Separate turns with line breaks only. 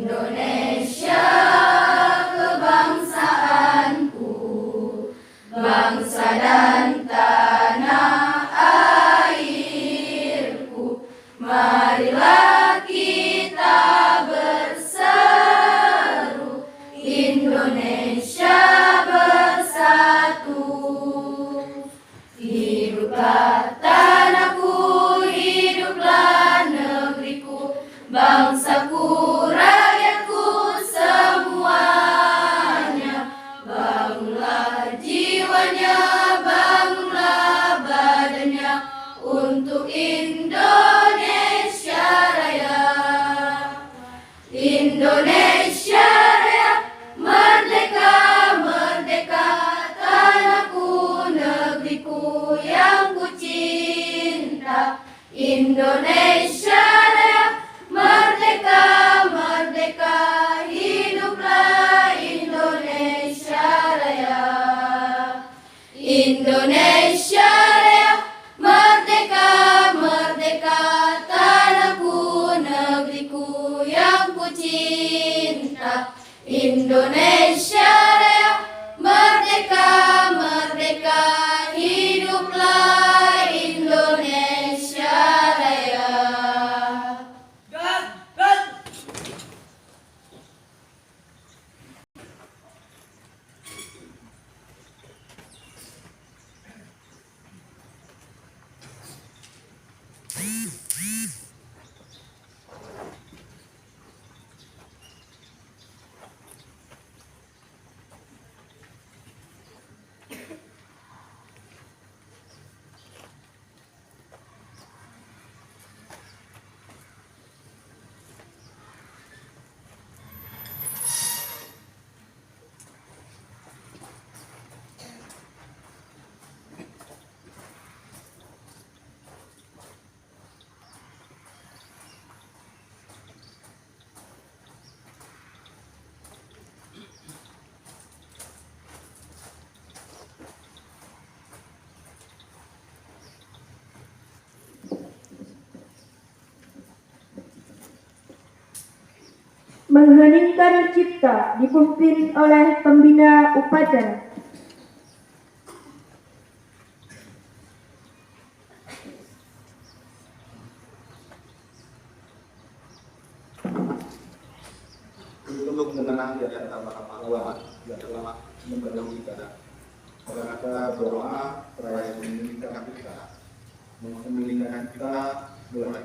Indonesia kebangsaanku, bangsa dan tanah airku. Marilah kita berseru, Indonesia bersatu. Hiduplah tanahku, hiduplah negeriku, bangsaku, rakyatku semuanya. Bangunlah jiwanya, bangunlah badannya untuk Indonesia Raya. Indonesia Raya, merdeka, merdeka, tanahku, negeriku yang ku cinta. Indonesia Raya, merdeka, merdeka, hiduplah Indonesia Raya. Indonesia Raya, merdeka, merdeka, tanahku, negeriku yang ku cinta. Indonesia Raya, merdeka, merdeka, hiduplah Indonesia Raya.
Mengheningkan cipta dipimpin oleh pembina upacara.
Untuk mengenang jasa para pahlawan yang telah mendahului kita, maka berdoa perayaan meningkatkan kita, mulai